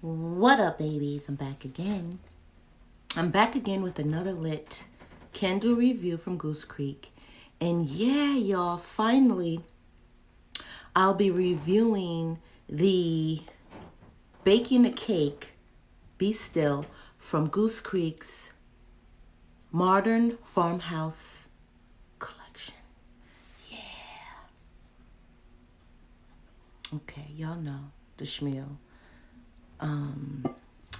What up, babies? I'm back again. I'm back again with another lit candle review from Goose Creek. And yeah, y'all, finally, I'll be reviewing the Baking a Cake, Be Still, from Goose Creek's Modern Farmhouse collection. Yeah. Okay, y'all know the schmeal.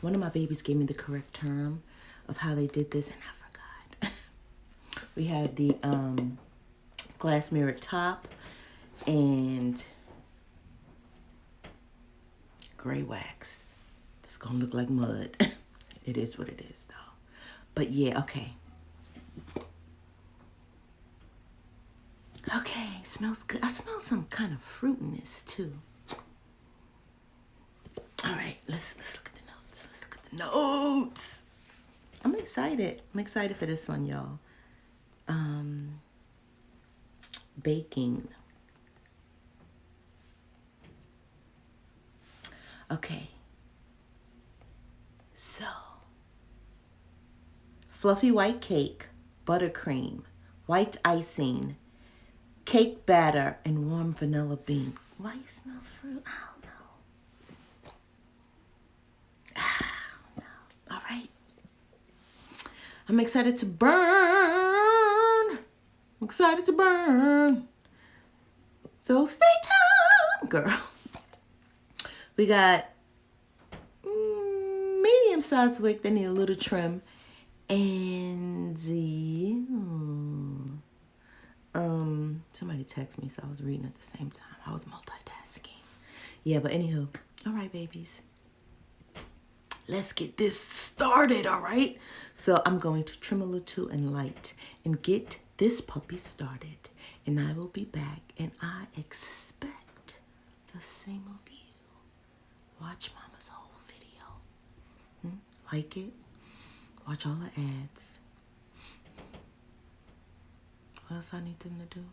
One of my babies gave me the correct term of how they did this, and I forgot. We have the glass mirrored top and gray wax. It's gonna look like mud. It is what it is, though. But yeah, okay. Okay, smells good. I smell some kind of fruitiness too. All right, let's look at the notes. Let's look at the notes. I'm excited. I'm excited for this one, y'all. Baking. Okay. So, fluffy white cake, buttercream, white icing, cake batter, and warm vanilla bean. Why you smell fruit? I don't know. I don't know. All right. I'm excited to burn. I'm excited to burn. So stay tuned, girl. We got medium-sized wick. They need a little trim. And somebody texted me, so I was reading at the same time. I was multitasking. Yeah, but anywho, all right, babies. Let's get this started, all right? So I'm going to trim a little and light and get this puppy started. And I will be back, and I expect the same of you. Watch Mama's whole video. Like it. Watch all the ads. What else I need them to do?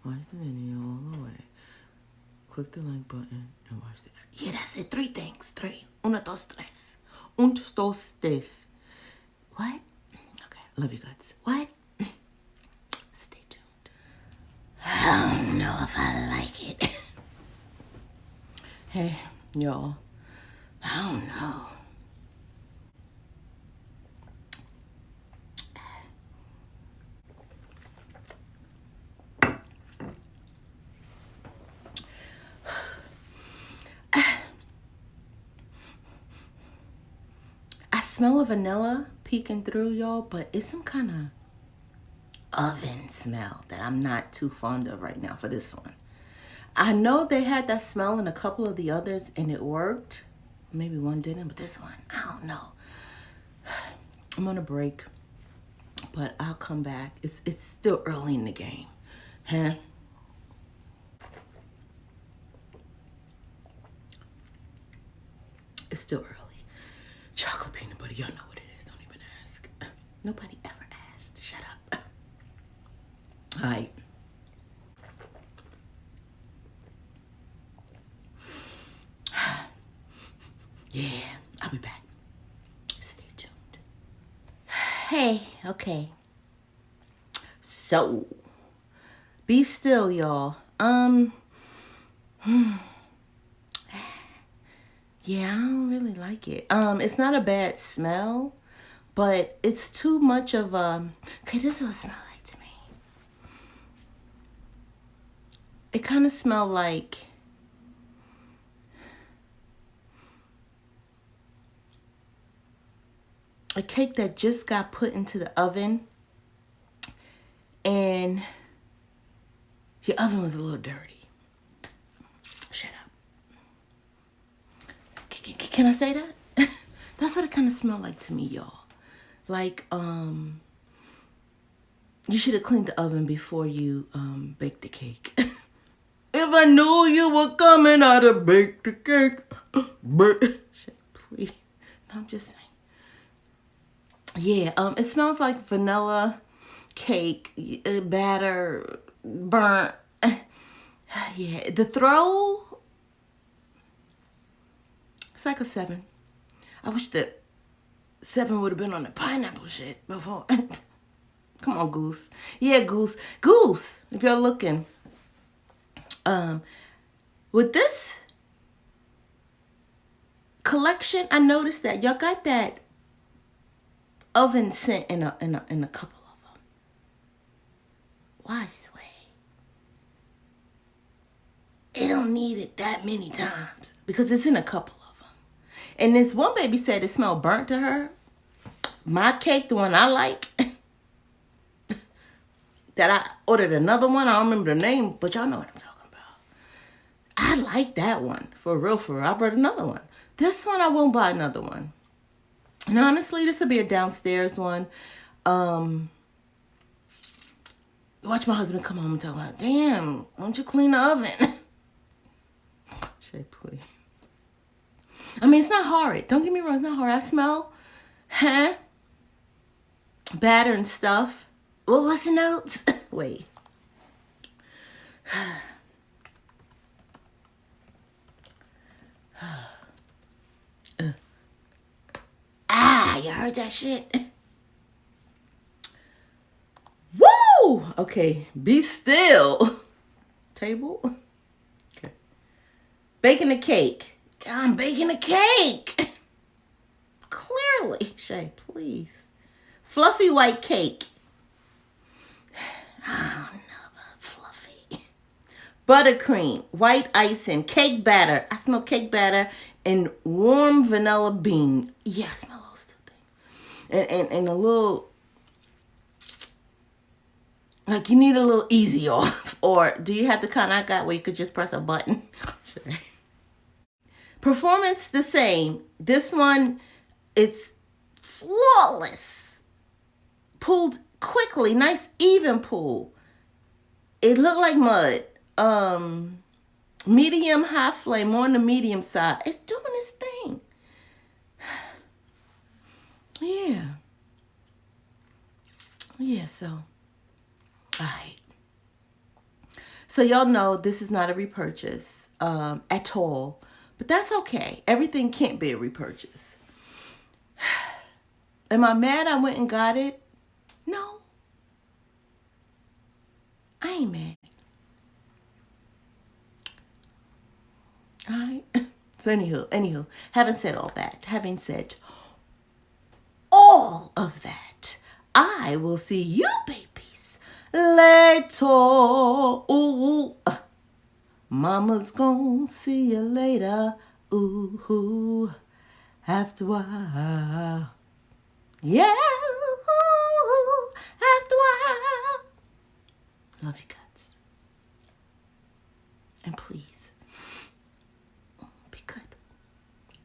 Watch the video all the way. Click the like button and watch the ad. Yeah, that's it. 3 things. 3. 1, 2, 3. 1, 2, 3. What? Okay. Love you guys. What? Stay tuned. I don't know if I like it. Hey, y'all. I don't know. I smell a vanilla peeking through, y'all, but it's some kind of oven smell that I'm not too fond of right now for this one. I know they had that smell in a couple of the others and it worked. Maybe one didn't, but this one, I don't know. I'm on a break, but I'll come back. It's still early in the game, huh? It's still early. Chocolate peanut butter, y'all know what it is. Don't even ask. Nobody ever asked. Shut up. All right. Yeah, I'll be back. Stay tuned. Hey, okay. So, be still, y'all. Yeah, I don't really like it. It's not a bad smell, but it's too much of okay, this is what it smells like to me. It kind of smells like a cake that just got put into the oven and your oven was a little dirty. Shut up. Can I say that? That's what it kind of smelled like to me, y'all. Like, you should have cleaned the oven before you baked the cake. If I knew you were coming, I'd have baked the cake. Please. No, I'm just saying. Yeah, it smells like vanilla cake, batter, burnt. Yeah, the throw, it's like a 7. I wish that 7 would have been on the pineapple shit before. Come on, Goose. Yeah, Goose. Goose, if you're looking. With this collection, I noticed that y'all got that oven scent in a couple of them. Why, Sway? It don't need it that many times because it's in a couple of them. And this one baby said it smelled burnt to her. My cake, the one I like, that I ordered another one. I don't remember the name, but y'all know what I'm talking about. I like that one. For real, for real. I brought another one. This one, I won't buy another one. And honestly, this will be a downstairs one. Watch my husband come home and talk about, damn, why don't you clean the oven? Shay, please. I mean, it's not horrid. Don't get me wrong, it's not horrid. I smell, batter and stuff. Well, what's the notes? Wait. You heard that shit? Woo! Okay, be still. Table. Okay. Baking a cake. I'm baking a cake. Clearly. Shay, please. Fluffy white cake. I don't know about fluffy. Buttercream, white icing, cake batter. I smell cake batter and warm vanilla bean. Yeah, I smell those two things. And a little, like you need a little easy off. Or do you have the kind I got where you could just press a button? Sure. Performance the same. This one is flawless. Pulled quickly, nice even pull. It looked like mud. Medium high flame, more on the medium side. It's doing its thing. Yeah, so all right. So y'all know this is not a repurchase at all, but that's okay. Everything can't be a repurchase. Am I mad I went and got it? No. I ain't mad. All right. So anywho, having said all of that, I will see you babies later. Ooh. Mama's gonna see you later. Ooh. After a while. Yeah. Ooh. After a while. Love you guts. And please, be good.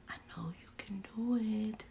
I know you can do it.